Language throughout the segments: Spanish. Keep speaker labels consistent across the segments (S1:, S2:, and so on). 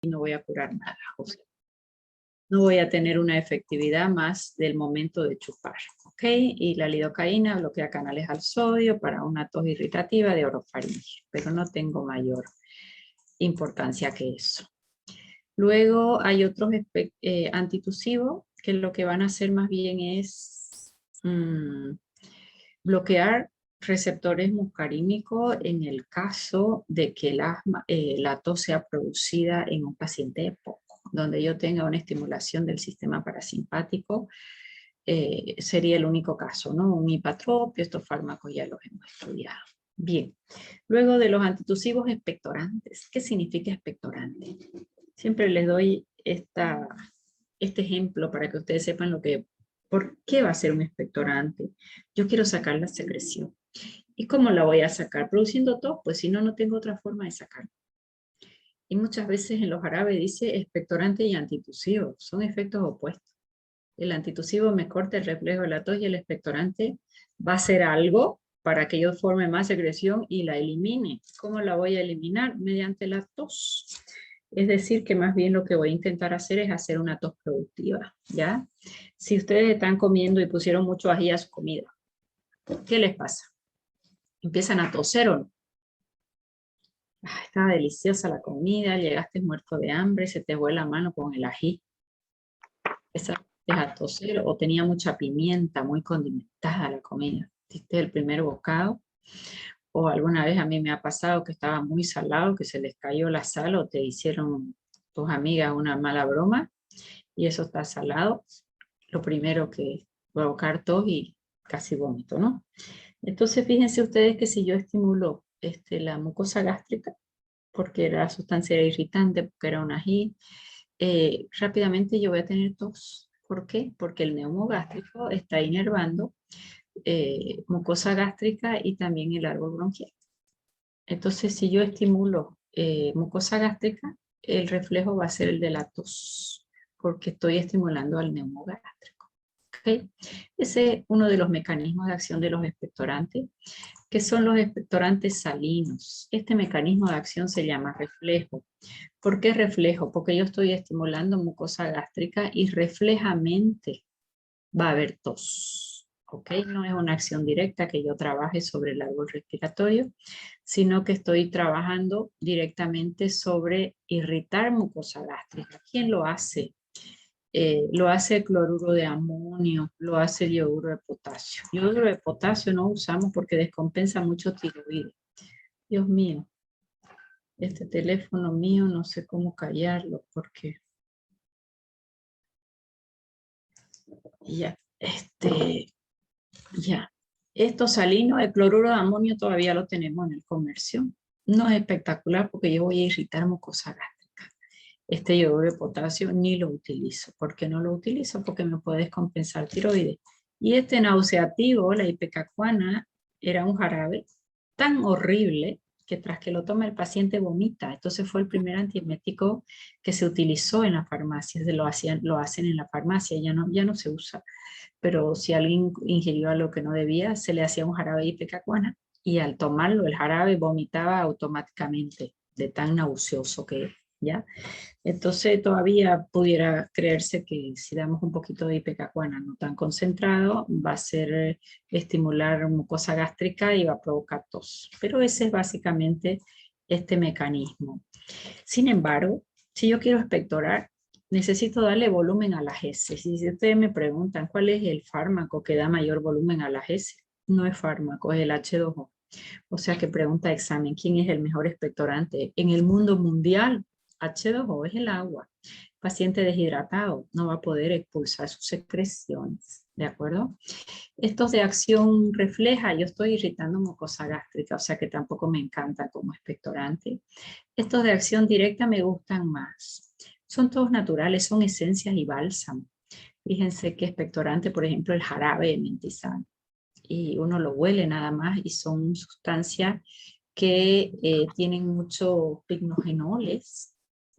S1: y no voy a curar nada. O sea, no voy a tener una efectividad más del momento de chupar, ¿ok? Y la lidocaína bloquea canales al sodio para una tos irritativa de orofaringe, pero no tengo mayor importancia que eso. Luego hay otros antitusivos que lo que van a hacer más bien es bloquear receptores muscarínicos en el caso de que la tos sea producida en un paciente EPOC, donde yo tenga una estimulación del sistema parasimpático, sería el único caso, ¿no? Un hipatropio, estos fármacos ya los hemos estudiado. Bien, luego de los antitusivos expectorantes. ¿Qué significa expectorante? Siempre les doy este ejemplo para que ustedes sepan ¿por qué va a ser un expectorante? Yo quiero sacar la secreción. ¿Y cómo la voy a sacar? Produciendo tos, pues si no, no tengo otra forma de sacarla. Y muchas veces en los jarabes dice expectorante y antitusivo, son efectos opuestos. El antitusivo me corta el reflejo de la tos y el expectorante va a hacer algo para que yo forme más secreción y la elimine. ¿Cómo la voy a eliminar? Mediante la tos. Es decir, que más bien lo que voy a intentar hacer es hacer una tos productiva, ¿ya? Si ustedes están comiendo y pusieron mucho ají a su comida, ¿qué les pasa? ¿Empiezan a toser o no? Estaba deliciosa la comida, llegaste muerto de hambre, se te fue la mano con el ají. Esa es a toser, o tenía mucha pimienta, muy condimentada la comida. Diste el primer bocado, o alguna vez a mí me ha pasado que estaba muy salado, que se les cayó la sal o te hicieron tus amigas una mala broma y eso está salado. Lo primero que provocar tos y casi vómito, ¿no? Entonces fíjense ustedes que si yo estimulo la mucosa gástrica, porque era la sustancia irritante, porque era un ají, rápidamente yo voy a tener tos. ¿Por qué? Porque el neumogástrico está inervando mucosa gástrica y también el árbol bronquial. Entonces, si yo estimulo mucosa gástrica, el reflejo va a ser el de la tos, porque estoy estimulando al neumogástrico. ¿Okay? Ese es uno de los mecanismos de acción de los expectorantes, que son los expectorantes salinos. Este mecanismo de acción se llama reflejo. ¿Por qué reflejo? Porque yo estoy estimulando mucosa gástrica y reflejamente va a haber tos. ¿Ok? No es una acción directa que yo trabaje sobre el árbol respiratorio, sino que estoy trabajando directamente sobre irritar mucosa gástrica. ¿Quién lo hace? Lo hace el cloruro de amonio, lo hace el yoduro de potasio. Yoduro de potasio no usamos porque descompensa mucho tiroides. Dios mío, este teléfono mío no sé cómo callarlo porque ya, ya. Esto salino, el cloruro de amonio todavía lo tenemos en el comercio. No es espectacular porque yo voy a irritar mucosa gástrica. Este yoduro de potasio ni lo utilizo. ¿Por qué no lo utilizo? Porque me puede descompensar tiroides. Y este nauseativo, la ipecacuana, era un jarabe tan horrible que tras que lo toma el paciente vomita. Entonces fue el primer antiemético que se utilizó en las farmacias. Lo hacen en la farmacia, ya no se usa. Pero si alguien ingirió algo que no debía, se le hacía un jarabe de ipecacuana y al tomarlo el jarabe vomitaba automáticamente de tan nauseoso que es, ¿ya? Entonces todavía pudiera creerse que si damos un poquito de ipecacuana no tan concentrado, va a ser estimular mucosa gástrica y va a provocar tos. Pero ese es básicamente este mecanismo. Sin embargo, si yo quiero expectorar, necesito darle volumen a las heces. Y si ustedes me preguntan cuál es el fármaco que da mayor volumen a las heces, no es fármaco, es el H2O. O sea que pregunta de examen, ¿quién es el mejor expectorante? En el mundo mundial, H2O es el agua. Paciente deshidratado no va a poder expulsar sus secreciones, ¿de acuerdo? Estos de acción refleja, yo estoy irritando mucosa gástrica, o sea que tampoco me encanta como expectorante. Estos de acción directa me gustan más. Son todos naturales, son esencias y bálsamo. Fíjense que expectorante, por ejemplo, el jarabe de mentizano. Y uno lo huele nada más y son sustancias que tienen muchos pignogenoles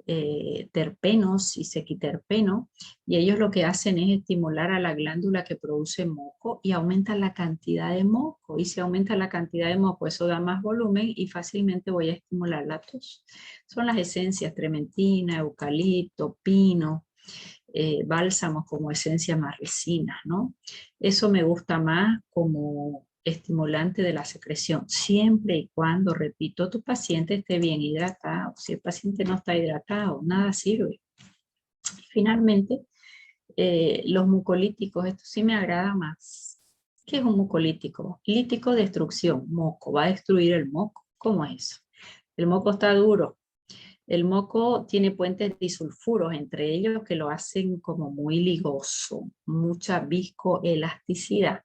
S1: terpenos y sequiterpeno, y ellos lo que hacen es estimular a la glándula que produce moco y aumenta la cantidad de moco, y si aumenta la cantidad de moco, eso da más volumen y fácilmente voy a estimular la tos. Son las esencias trementina, eucalipto, pino, bálsamos como esencia más resinas, ¿no? Eso me gusta más como estimulante de la secreción, siempre y cuando, repito, tu paciente esté bien hidratado. Si el paciente no está hidratado, nada sirve. Y finalmente, los mucolíticos, esto sí me agrada más. ¿Qué es un mucolítico? Lítico, destrucción, moco, va a destruir el moco. ¿Cómo es eso? El moco está duro. El moco tiene puentes disulfuros entre ellos que lo hacen como muy ligoso, mucha viscoelasticidad.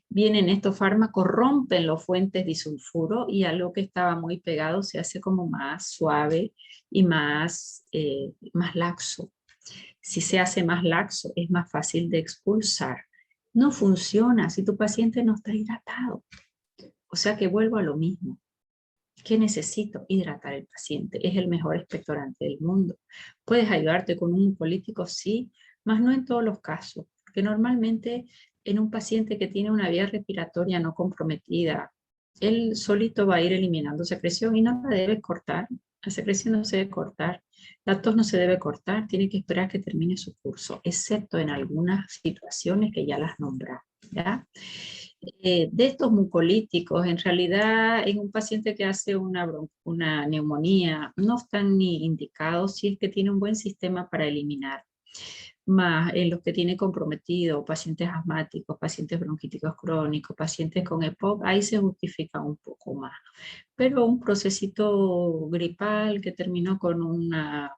S1: Vienen estos fármacos, rompen los fuentes disulfuro y algo que estaba muy pegado se hace como más suave y más laxo. Si se hace más laxo, es más fácil de expulsar. No funciona si tu paciente no está hidratado. O sea que vuelvo a lo mismo. ¿Qué necesito? Hidratar al paciente. Es el mejor expectorante del mundo. ¿Puedes ayudarte con un mucolítico? Sí, mas no en todos los casos. Porque normalmente en un paciente que tiene una vía respiratoria no comprometida, él solito va a ir eliminando secreción y no la debe cortar. La secreción no se debe cortar. La tos no se debe cortar. Tiene que esperar que termine su curso, excepto en algunas situaciones que ya las nombré, ¿ya? De estos mucolíticos, en realidad en un paciente que hace una neumonía, no están ni indicados si es que tiene un buen sistema para eliminar. Más en los que tiene comprometido, pacientes asmáticos, pacientes bronquíticos crónicos, pacientes con EPOC, ahí se justifica un poco más. Pero un procesito gripal que terminó con una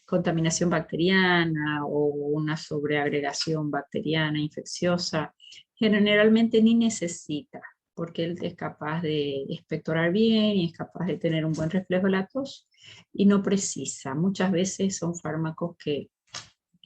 S1: contaminación bacteriana o una sobreagregación bacteriana infecciosa, generalmente ni necesita, porque él es capaz de expectorar bien y es capaz de tener un buen reflejo de la tos y no precisa. Muchas veces son fármacos que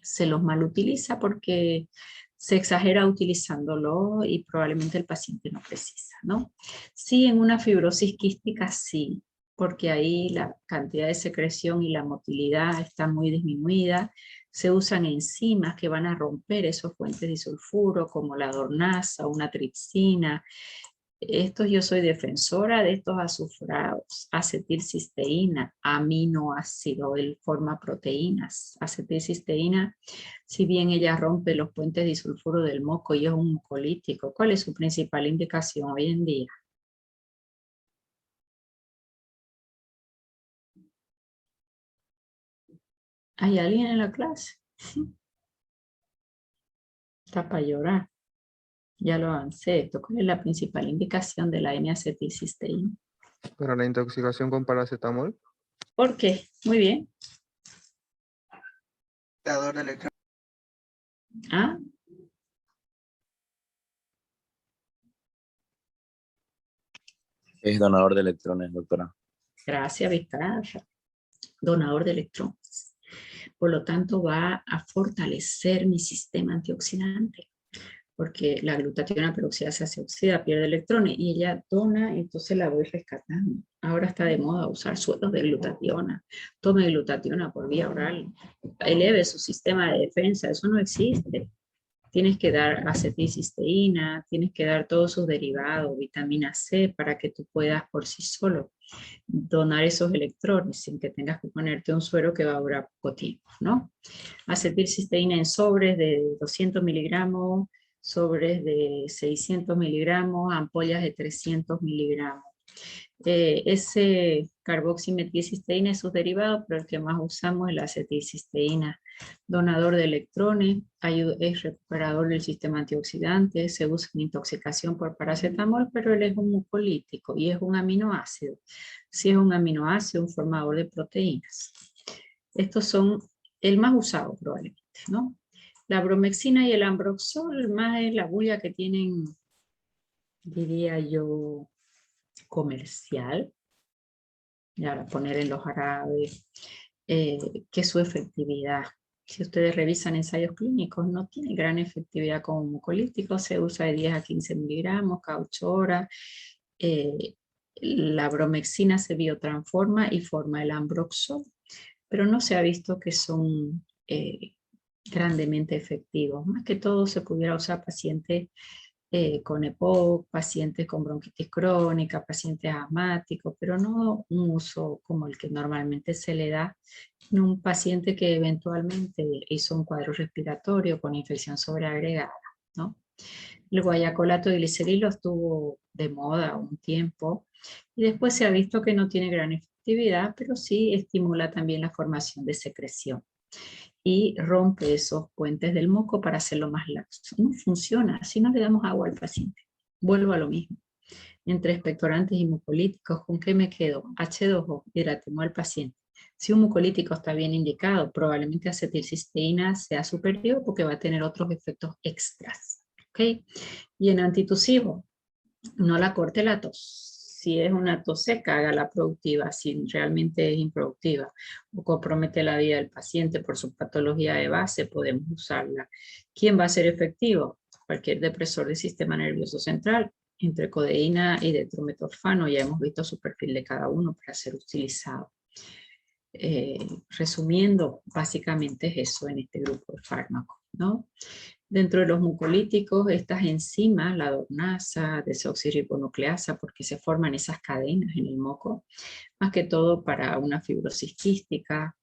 S1: se los malutiliza porque se exagera utilizándolo y probablemente el paciente no precisa, ¿no? Sí, en una fibrosis quística sí, porque ahí la cantidad de secreción y la motilidad está muy disminuida. Se usan enzimas que van a romper esos fuentes de sulfuro, como la dornasa, una tripsina. Estos yo soy defensora de estos azufrados, acetilcisteína, aminoácido, él forma proteínas. Acetilcisteína, si bien ella rompe los puentes disulfuro del moco y es un mucolítico, ¿cuál es su principal indicación hoy en día? ¿Hay alguien en la clase? Está para llorar. Ya lo avancé. ¿Esto cuál es la principal indicación de la N-acetilcisteína?
S2: Para la intoxicación con paracetamol.
S1: ¿Por qué? Muy bien. ¿Ah?
S3: Es donador de electrones, doctora.
S1: Gracias, Vizcarra. Donador de electrones. Por lo tanto, va a fortalecer mi sistema antioxidante, porque la glutationa peroxidasa se oxida, pierde electrones, y ella dona, entonces la voy rescatando. Ahora está de moda usar sueros de glutationa. Tome glutationa por vía oral. Eleve su sistema de defensa. Eso no existe. Tienes que dar acetilcisteína, tienes que dar todos sus derivados, vitamina C, para que tú puedas por sí solo donar esos electrones sin que tengas que ponerte un suero que va a durar poco tiempo, ¿no? Acetilcisteína en sobres de 200 miligramos, sobres de 600 miligramos, ampollas de 300 miligramos. Ese carboximetilcisteína es sus derivados, pero el que más usamos es la acetilcisteína. Donador de electrones, es recuperador del sistema antioxidante, se usa en intoxicación por paracetamol, pero él es un mucolítico y es un aminoácido. Si es un aminoácido, un formador de proteínas. Estos son el más usado probablemente, ¿no? La bromexina y el ambroxol, más es la bulla que tienen, diría yo, comercial, y ahora poner en los jarabes, que su efectividad. Si ustedes revisan ensayos clínicos, no tiene gran efectividad como mucolítico, se usa de 10 a 15 miligramos cada 8 horas. La bromexina se biotransforma y forma el ambroxol. pero no se ha visto que son grandemente efectivos. Más que todo se pudiera usar pacientes con EPOC, pacientes con bronquitis crónica, pacientes asmáticos, pero no un uso como el que normalmente se le da en un paciente que eventualmente hizo un cuadro respiratorio con infección sobreagregada, ¿no? El guayacolato de glicerilo estuvo de moda un tiempo y después se ha visto que no tiene gran efectividad, pero sí estimula también la formación de secreción y rompe esos puentes del moco para hacerlo más laxo. No funciona si no le damos agua al paciente. Vuelvo a lo mismo. Entre expectorantes y mucolíticos, ¿con qué me quedo? H2O, hidratemos al paciente. Si un mucolítico está bien indicado, probablemente acetilcisteína sea superior porque va a tener otros efectos extras. ¿Okay? Y en antitusivo, no la corte la tos. Si es una tos seca, hágala productiva. Si realmente es improductiva o compromete la vida del paciente por su patología de base, podemos usarla. ¿Quién va a ser efectivo? Cualquier depresor del sistema nervioso central, entre codeína y detrometorfano. Ya hemos visto su perfil de cada uno para ser utilizado. Resumiendo, básicamente es eso en este grupo de fármacos, ¿no? Dentro de los mucolíticos, estas enzimas, la dornasa, desoxirribonucleasa, porque se forman esas cadenas en el moco, más que todo para una fibrosis quística.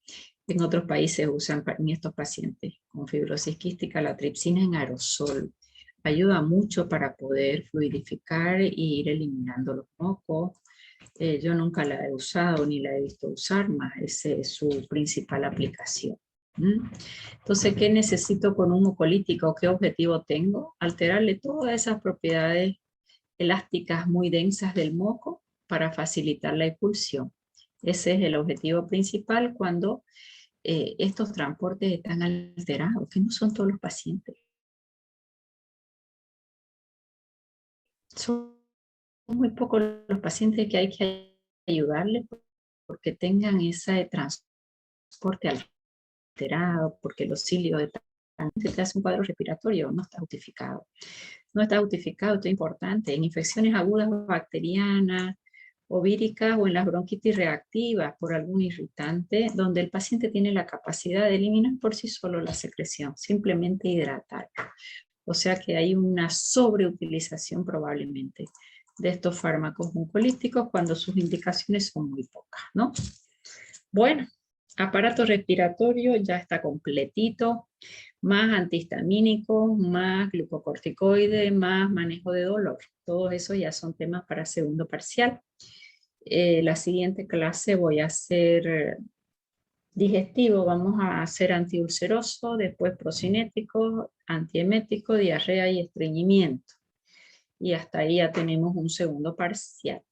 S1: En otros países usan en estos pacientes con fibrosis quística la tripsina en aerosol. Ayuda mucho para poder fluidificar e ir eliminando los mocos. Yo nunca la he usado ni la he visto usar, más esa es su principal aplicación. Entonces, ¿qué necesito con un mucolítico? ¿Qué objetivo tengo? Alterarle todas esas propiedades elásticas muy densas del moco para facilitar la expulsión. Ese es el objetivo principal cuando estos transportes están alterados, que no son todos los pacientes. Son muy pocos los pacientes que hay que ayudarles porque tengan ese transporte alterado, porque los cilios de te hace un cuadro respiratorio, no está justificado. No está justificado, esto es importante. En infecciones agudas bacterianas o víricas o en las bronquitis reactivas por algún irritante, donde el paciente tiene la capacidad de eliminar por sí solo la secreción, simplemente hidratar. O sea que hay una sobreutilización probablemente de estos fármacos mucolíticos cuando sus indicaciones son muy pocas, ¿no? Bueno, aparato respiratorio ya está completito, más antihistamínicos, más glucocorticoides, más manejo de dolor. Todos esos ya son temas para segundo parcial. La siguiente clase voy a hacer digestivo, vamos a hacer antiulceroso, después procinético, antiemético, diarrea y estreñimiento. Y hasta ahí ya tenemos un segundo parcial.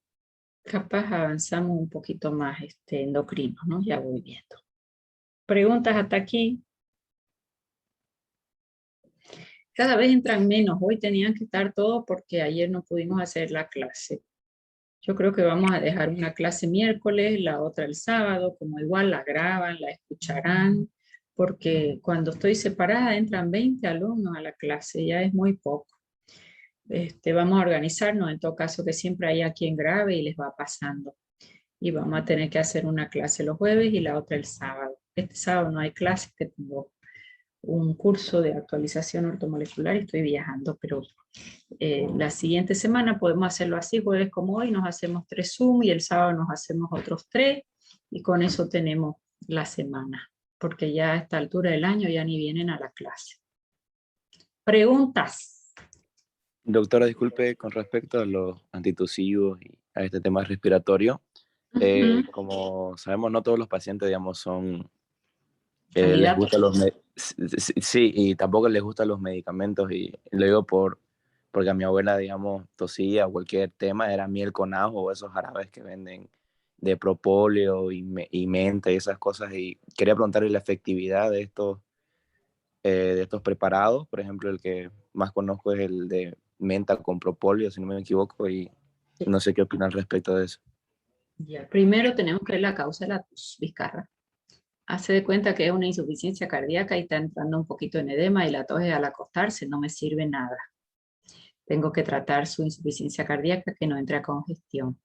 S1: Capaz avanzamos un poquito más endocrino, ¿no? Ya voy viendo. ¿Preguntas hasta aquí? Cada vez entran menos. Hoy tenían que estar todos porque ayer no pudimos hacer la clase. Yo creo que vamos a dejar una clase miércoles, la otra el sábado, como igual la graban, la escucharán, porque cuando estoy separada entran 20 alumnos a la clase, ya es muy poco. Vamos a organizarnos, en todo caso que siempre haya quien grabe y les va pasando. Y vamos a tener que hacer una clase los jueves y la otra el sábado. Este sábado no hay clases, que tengo un curso de actualización ortomolecular y estoy viajando, pero la siguiente semana podemos hacerlo así, jueves como hoy, nos hacemos 3 Zoom y el sábado nos hacemos otros 3 y con eso tenemos la semana, porque ya a esta altura del año ya ni vienen a la clase. ¿Preguntas?
S3: Doctora, disculpe, con respecto a los antitusivos y a este tema respiratorio, como sabemos, no todos los pacientes, digamos, son... les gustan sí, y tampoco les gustan los medicamentos, y lo digo porque a mi abuela, digamos, tosía o cualquier tema, era miel con ajo o esos jarabes que venden de propóleo y menta y esas cosas, y quería preguntarle la efectividad de estos preparados. Por ejemplo, el que más conozco es el de menta con propóleo, si no me equivoco, y no sé qué opinan al respecto de eso.
S1: Ya, primero tenemos que ver la causa de la tos, Vizcarra. Hace de cuenta que es una insuficiencia cardíaca y está entrando un poquito en edema y la tos es al acostarse, no me sirve nada. Tengo que tratar su insuficiencia cardíaca que no entre a congestión.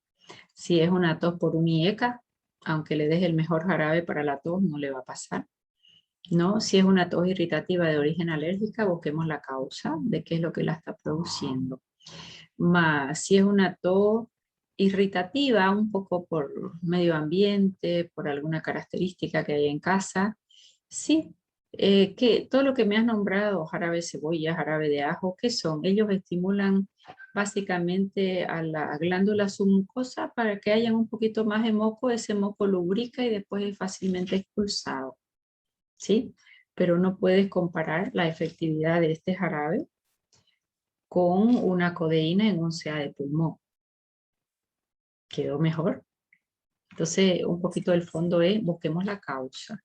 S1: Si es una tos por un IECA, aunque le des el mejor jarabe para la tos, no le va a pasar. ¿No? Si es una tos irritativa de origen alérgica, busquemos la causa de qué es lo que la está produciendo. Más, si es una tos irritativa, un poco por medio ambiente, por alguna característica que hay en casa, sí, que todo lo que me has nombrado, jarabe de cebolla, jarabe de ajo, ¿qué son? Ellos estimulan básicamente a la glándula submucosa para que haya un poquito más de moco, ese moco lubrica y después es fácilmente expulsado, ¿sí? Pero no puedes comparar la efectividad de este jarabe con una codeína en un CA de pulmón. ¿Quedó mejor? Entonces, un poquito del fondo es, busquemos la causa.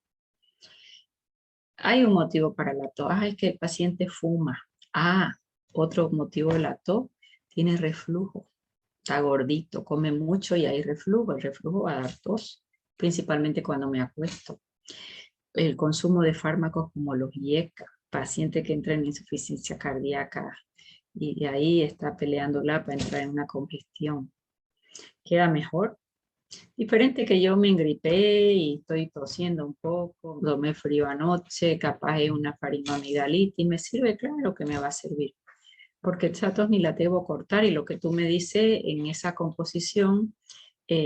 S1: Hay un motivo para la tos, es que el paciente fuma. Otro motivo de la tos, tiene reflujo, está gordito, come mucho y hay reflujo. El reflujo va a dar tos, principalmente cuando me acuesto. El consumo de fármacos como los IECA, paciente que entra en insuficiencia cardíaca y de ahí está peleándola para entrar en una congestión. ¿Queda mejor? Diferente que yo me engripé y estoy tosiendo un poco, tomé frío anoche, capaz es una faringoamigdalitis, me sirve, claro que me va a servir, porque esa tos ni la debo cortar y lo que tú me dices en esa composición,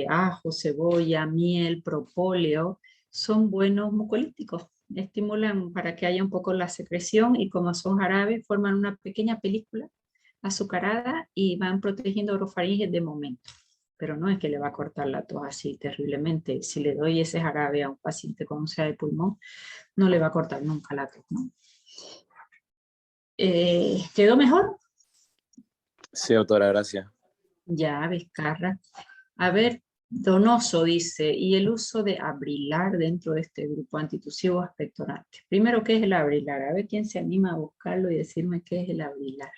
S1: ajo, cebolla, miel, propóleo, son buenos mucolíticos, estimulan para que haya un poco la secreción y como son jarabes forman una pequeña película azucarada y van protegiendo orofaringes de momento. Pero no es que le va a cortar la tos así terriblemente. Si le doy ese jarabe a un paciente con un CA de pulmón, no le va a cortar nunca la tos, ¿no? ¿Quedó mejor?
S3: Sí, doctora, gracias.
S1: Ya, Vizcarra. A ver, Donoso dice, ¿y el uso de Abrilar dentro de este grupo antitusivo expectorante? Primero, ¿qué es el Abrilar? A ver quién se anima a buscarlo y decirme qué es el Abrilar.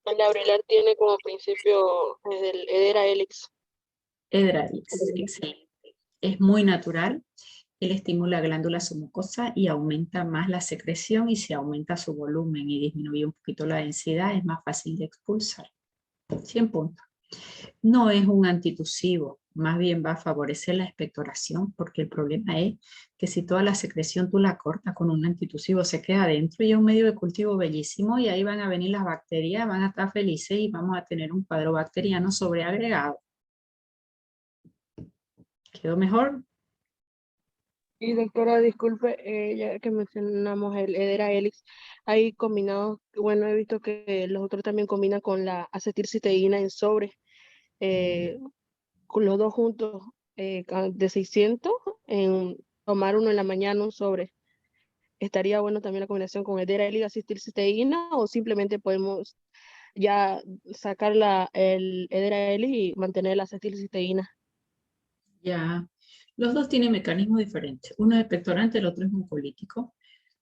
S4: El Abrilar tiene como principio el Edera helix.
S1: Edera helix, excelente. Es muy natural. Él estimula glándula submucosa y aumenta más la secreción y si aumenta su volumen y disminuye un poquito la densidad, es más fácil de expulsar. 100 puntos. No es un antitusivo, más bien va a favorecer la expectoración, porque el problema es que si toda la secreción tú la cortas con un antitusivo, se queda adentro y es un medio de cultivo bellísimo y ahí van a venir las bacterias, van a estar felices y vamos a tener un cuadro bacteriano sobreagregado. ¿Quedó mejor?
S4: Y doctora, disculpe, ya que mencionamos el Edera helix, hay combinados, bueno, he visto que los otros también combinan con la acetilcisteína en sobre, con los dos juntos, de 600, en tomar uno en la mañana, un sobre. ¿Estaría bueno también la combinación con Edera helix, acetilcisteína, o simplemente podemos ya sacar el Edera helix y mantener la acetilcisteína?
S1: Ya, los dos tienen mecanismos diferentes. Uno es expectorante, el otro es mucolítico.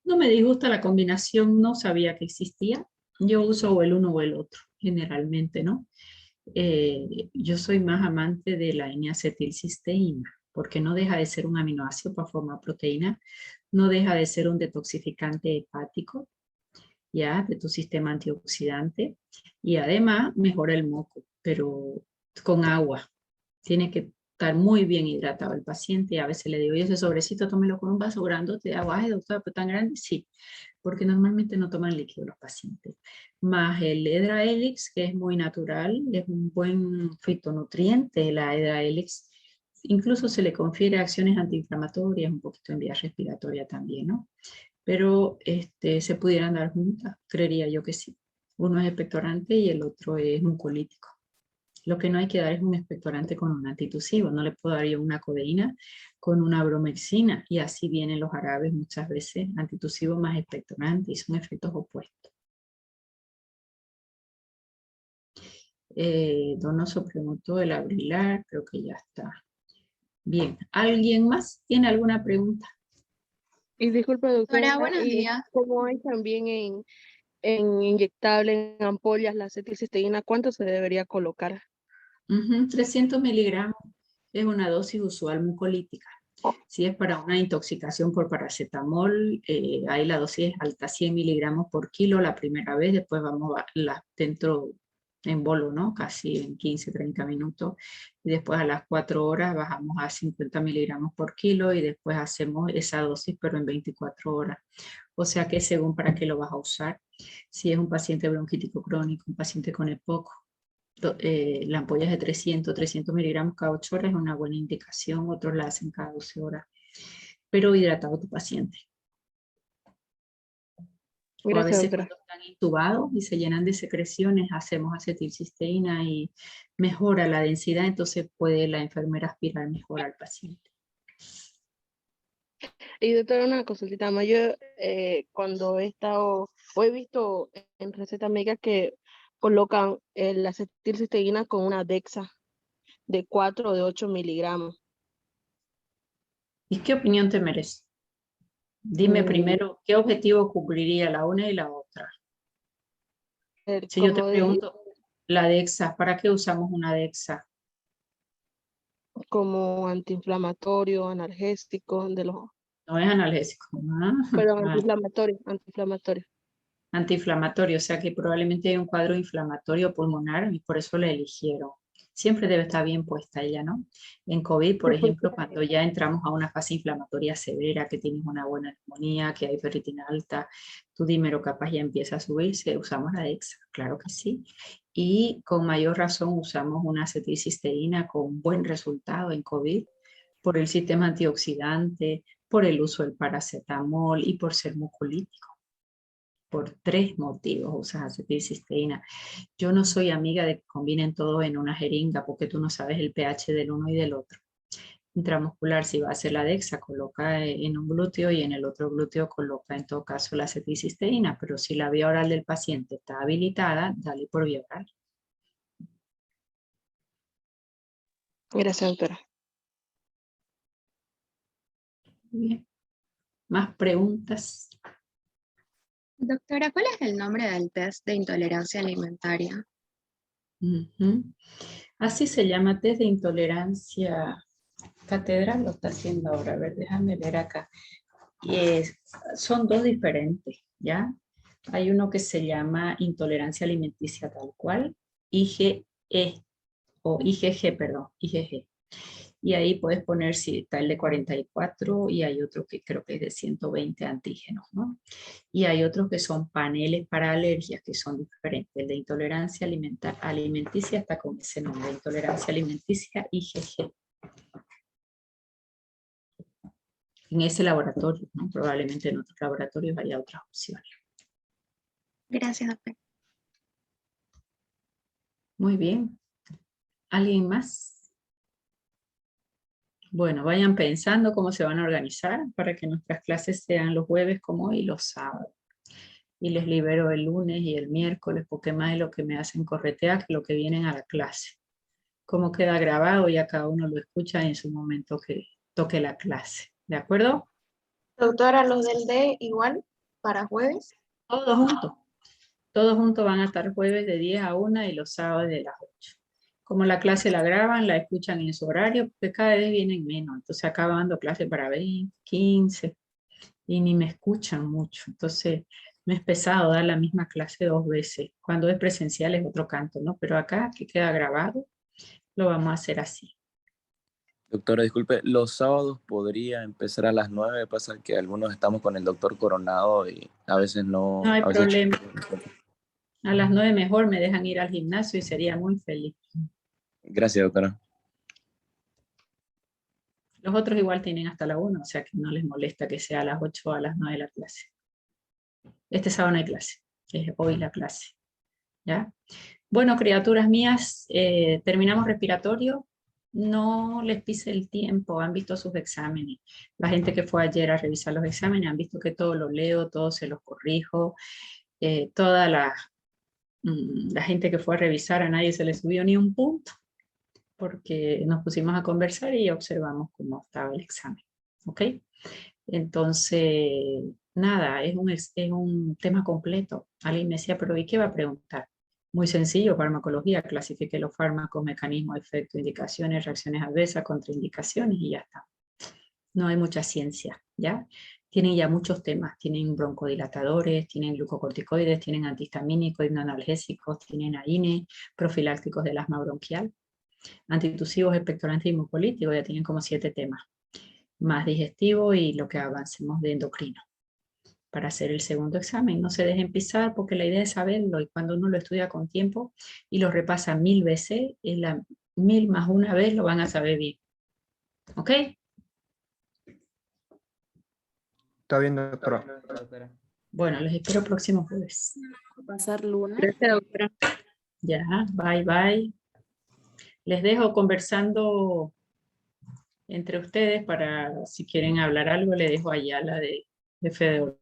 S1: No me disgusta la combinación, no sabía que existía. Yo uso o el uno o el otro, generalmente, ¿no? Yo soy más amante de la N-acetilcisteína, porque no deja de ser un aminoácido para formar proteína, no deja de ser un detoxificante hepático, ya, de tu sistema antioxidante, y además mejora el moco, pero con agua. Tiene que estar muy bien hidratado el paciente y a veces le digo, yo ese sobrecito tómelo con un vaso grandote de agua. Ay, doctora, ¿pero tan grande? Sí, porque normalmente no toman líquido los pacientes. Más el Edera helix, que es muy natural, es un buen fitonutriente, la Edera helix. Incluso se le confiere acciones antiinflamatorias, un poquito en vía respiratoria también, ¿no? Pero se pudieran dar juntas, creería yo que sí. Uno es expectorante y el otro es mucolítico. Lo que no hay que dar es un expectorante con un antitusivo. No le puedo dar yo una codeína con una bromexina. Y así vienen los jarabes muchas veces, antitusivo más expectorante, y son efectos opuestos. Donoso preguntó el Abrilar, creo que ya está. Bien, ¿alguien más tiene alguna pregunta?
S4: Y disculpe, doctora,
S5: Hola, buenos días.
S4: como hay también en inyectable, en ampollas, la acetilcisteína, ¿cuánto se debería colocar?
S1: 300 miligramos es una dosis usual mucolítica. Si es para una intoxicación por paracetamol, ahí la dosis es alta, 100 miligramos por kilo la primera vez, después vamos dentro en bolo, ¿no? Casi en 15, 30 minutos. Y después a las 4 horas bajamos a 50 miligramos por kilo y después hacemos esa dosis, pero en 24 horas. O sea que según para qué lo vas a usar. Si es un paciente bronquítico crónico, un paciente con EPOC, la ampolla es de 300 miligramos cada 8 horas es una buena indicación. Otros la hacen cada 12 horas. Pero hidratado tu paciente. O a
S4: Gracias,
S1: veces
S4: doctora.
S1: cuando están intubados y se llenan de secreciones, hacemos acetilcisteína y mejora la densidad, entonces puede la enfermera aspirar mejor al paciente.
S4: Y doctora, una consultita más. Yo cuando he estado, o he visto en recetas médicas que colocan la acetilcisteína con una Dexa de 4 o de 8 miligramos.
S1: ¿Y qué opinión te merece? Dime primero, ¿qué objetivo cubriría la una y la otra? Si yo te pregunto, la Dexa, ¿para qué usamos una Dexa?
S4: Como antiinflamatorio, analgésico, de los...
S1: No es analgésico, ¿no?
S4: Perdón, antiinflamatorio.
S1: Antiinflamatorio, o sea que probablemente hay un cuadro inflamatorio pulmonar y por eso la eligieron. Siempre debe estar bien puesta ella, ¿no? En COVID, por ejemplo, cuando ya entramos a una fase inflamatoria severa, que tienes una buena neumonía, que hay ferritina alta, tu dímero capaz ya empieza a subirse, usamos la Dexa, claro que sí. Y con mayor razón usamos una acetilcisteína con buen resultado en COVID por el sistema antioxidante, por el uso del paracetamol y por ser mucolítico. Por 3 motivos usas acetilcisteína. Yo no soy amiga de que combinen todo en una jeringa porque tú no sabes el pH del uno y del otro. Intramuscular, si va a hacer la Dexa, coloca en un glúteo y en el otro glúteo coloca en todo caso la acetilcisteína, pero si la vía oral del paciente está habilitada, dale por vía oral.
S4: Gracias, doctora.
S1: Bien. ¿Más preguntas?
S5: Doctora, ¿cuál es el nombre del test de intolerancia alimentaria?
S1: Así se llama test de intolerancia. Catedral lo está haciendo ahora. A ver, déjame ver acá. Son 2 diferentes, ¿ya? Hay uno que se llama intolerancia alimenticia tal cual, IgE, o IgG, perdón, IgG. Y ahí puedes poner si está el de 44 y hay otro que creo que es de 120 antígenos, ¿no? Y hay otros que son paneles para alergias que son diferentes. El de intolerancia alimenticia está con ese nombre, intolerancia alimenticia IgG. En ese laboratorio, ¿no? Probablemente en otros laboratorios haya otras opciones.
S5: Gracias, doctora.
S1: Muy bien. ¿Alguien más? Bueno, vayan pensando cómo se van a organizar para que nuestras clases sean los jueves como hoy y los sábados. Y les libero el lunes y el miércoles porque más es lo que me hacen corretear que lo que vienen a la clase. Cómo queda grabado, ya cada uno lo escucha en su momento que toque la clase. ¿De acuerdo?
S6: Doctora, los del D igual para jueves.
S1: Todos juntos. Todos juntos van a estar jueves de 10 a 1 y los sábados de las 8. Como la clase la graban, la escuchan en su horario, porque cada vez vienen menos. Entonces acabo dando clase para 20, 15 y ni me escuchan mucho. Entonces me es pesado dar la misma clase 2 veces. Cuando es presencial es otro canto, ¿no? Pero acá que queda grabado, lo vamos a hacer así.
S3: Doctora, disculpe, los sábados podría empezar a las 9, pasa que algunos estamos con el doctor Coronado y a veces no...
S1: No hay
S3: a veces...
S1: problema. A las 9 mejor me dejan ir al gimnasio y sería muy feliz.
S3: Gracias, doctora.
S1: Los otros igual tienen hasta la 1, o sea que no les molesta que sea a las 8 o a las 9 la clase. Este sábado no hay clase, es hoy la clase. ¿Ya? Bueno, criaturas mías, terminamos respiratorio. No les pise el tiempo, han visto sus exámenes. La gente que fue ayer a revisar los exámenes han visto que todo lo leo, todo se los corrijo. Toda la gente que fue a revisar, a nadie se le subió ni un punto, porque nos pusimos a conversar y observamos cómo estaba el examen. ¿Ok? Entonces, nada, es un tema completo. Alguien me decía, pero ¿y qué va a preguntar? Muy sencillo, farmacología, clasifique los fármacos, mecanismos, efectos, indicaciones, reacciones adversas, contraindicaciones y ya está. No hay mucha ciencia, ¿ya? tienen ya muchos temas. Tienen broncodilatadores, tienen glucocorticoides, tienen antihistamínicos, hipnoanalgésicos, tienen AINE, profilácticos del asma bronquial, antitusivos, expectorantes y mucolíticos. Ya tienen como 7 temas. Más digestivo y lo que avancemos de endocrino. Para hacer el segundo examen, no se dejen pisar porque la idea es saberlo, y cuando uno lo estudia con tiempo y lo repasa 1000 veces, en la 1000 más una vez lo van a saber bien. ¿Ok?
S2: Está bien, doctora.
S1: Bueno, les espero próximo jueves.
S7: Pasar lunes.
S4: Gracias, doctora.
S1: Ya, bye, bye. Les dejo conversando entre ustedes para, si quieren hablar algo, le dejo allá la de jefe de